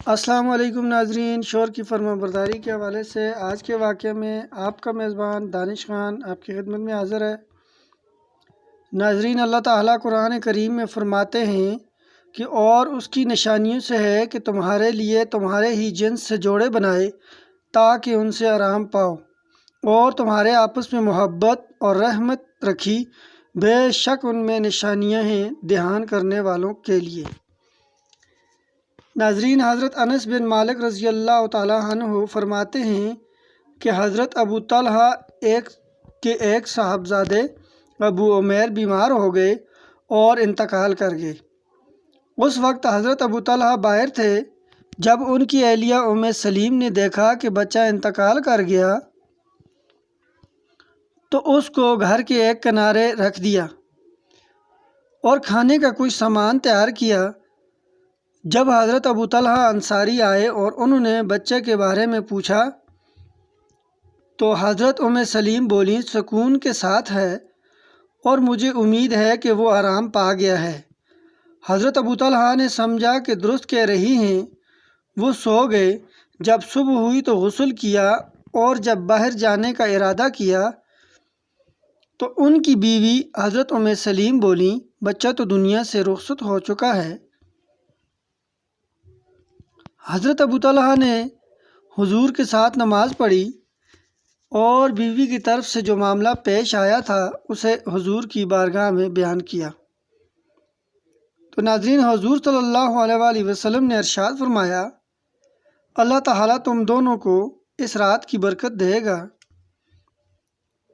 السلام علیکم ناظرین، شور کی فرما برداری کے حوالے سے آج کے واقعے میں آپ کا میزبان دانش خان آپ کی خدمت میں حاضر ہے۔ ناظرین، اللہ تعالیٰ قرآن کریم میں فرماتے ہیں کہ اور اس کی نشانیوں سے ہے کہ تمہارے لیے تمہارے ہی جنس سے جوڑے بنائے تاکہ ان سے آرام پاؤ، اور تمہارے آپس میں محبت اور رحمت رکھی، بے شک ان میں نشانیاں ہیں دھیان کرنے والوں کے لیے۔ ناظرین، حضرت انس بن مالک رضی اللہ تعالیٰ عنہ فرماتے ہیں کہ حضرت ابو طلحہ ایک صاحبزادے ابو عمیر بیمار ہو گئے اور انتقال کر گئے۔ اس وقت حضرت ابو طلحہ باہر تھے۔ جب ان کی اہلیہ ام سلیم نے دیکھا کہ بچہ انتقال کر گیا تو اس کو گھر کے ایک کنارے رکھ دیا اور کھانے کا کچھ سامان تیار کیا۔ جب حضرت ابو طلحہ انصاری آئے اور انہوں نے بچے کے بارے میں پوچھا تو حضرت ام سلیم بولیں، سکون کے ساتھ ہے اور مجھے امید ہے کہ وہ آرام پا گیا ہے۔ حضرت ابو طلحہ نے سمجھا کہ درست کہہ رہی ہیں، وہ سو گئے۔ جب صبح ہوئی تو غسل کیا اور جب باہر جانے کا ارادہ کیا تو ان کی بیوی حضرت ام سلیم بولیں، بچہ تو دنیا سے رخصت ہو چکا ہے۔ حضرت ابو طلحہ نے حضور کے ساتھ نماز پڑھی اور بیوی کی طرف سے جو معاملہ پیش آیا تھا اسے حضور کی بارگاہ میں بیان کیا۔ تو ناظرین، حضور صلی اللہ علیہ وآلہ وسلم نے ارشاد فرمایا، اللہ تعالیٰ تم دونوں کو اس رات کی برکت دے گا۔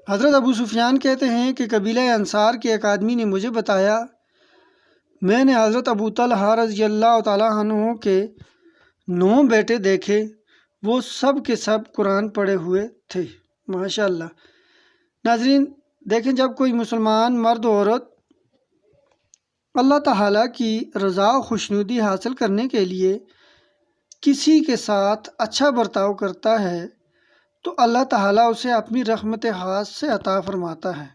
حضرت ابو سفیان کہتے ہیں کہ قبیلہ انصار کے ایک آدمی نے مجھے بتایا، میں نے حضرت ابو طلحہ رضی اللہ تعالیٰ عنہ کے 9 بیٹے دیکھے، وہ سب کے سب قرآن پڑھے ہوئے تھے۔ ماشاءاللہ۔ ناظرین دیکھیں، جب کوئی مسلمان مرد و عورت اللہ تعالیٰ کی رضا و خوشنودی حاصل کرنے کے لیے کسی کے ساتھ اچھا برتاؤ کرتا ہے تو اللہ تعالیٰ اسے اپنی رحمت خاص سے عطا فرماتا ہے۔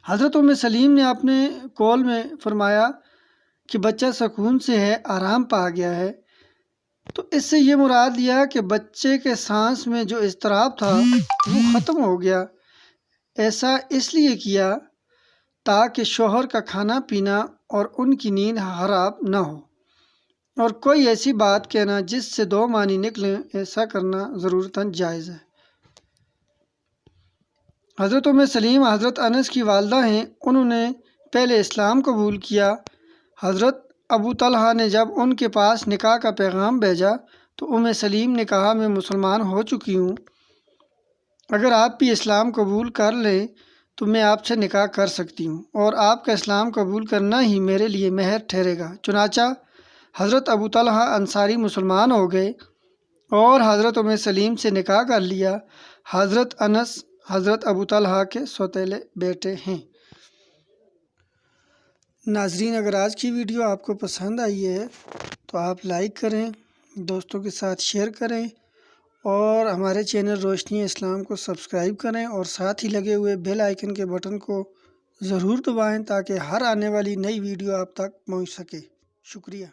حضرت ام سلیم نے اپنے قول میں فرمایا کہ بچہ سکون سے ہے، آرام پا گیا ہے، تو اس سے یہ مراد لیا کہ بچے کے سانس میں جو اضطراب تھا وہ ختم ہو گیا۔ ایسا اس لیے کیا تاکہ شوہر کا کھانا پینا اور ان کی نیند خراب نہ ہو، اور کوئی ایسی بات کہنا جس سے 2 معنی نکلیں، ایسا کرنا ضرورتاً جائز ہے۔ حضرت ام سلیم حضرت انس کی والدہ ہیں، انہوں نے پہلے اسلام قبول کیا۔ حضرت ابو طلحہ نے جب ان کے پاس نکاح کا پیغام بھیجا تو ام سلیم نے کہا، میں مسلمان ہو چکی ہوں، اگر آپ بھی اسلام قبول کر لیں تو میں آپ سے نکاح کر سکتی ہوں، اور آپ کا اسلام قبول کرنا ہی میرے لیے مہر ٹھہرے گا۔ چنانچہ حضرت ابو طلحہ انصاری مسلمان ہو گئے اور حضرت ام سلیم سے نکاح کر لیا۔ حضرت انس حضرت ابو طلحہ کے سوتیلے بیٹے ہیں۔ ناظرین، اگر آج کی ویڈیو آپ کو پسند آئی ہے تو آپ لائک کریں، دوستوں کے ساتھ شیئر کریں، اور ہمارے چینل روشنی اسلام کو سبسکرائب کریں، اور ساتھ ہی لگے ہوئے بیل آئیکن کے بٹن کو ضرور دبائیں تاکہ ہر آنے والی نئی ویڈیو آپ تک پہنچ سکے۔ شکریہ۔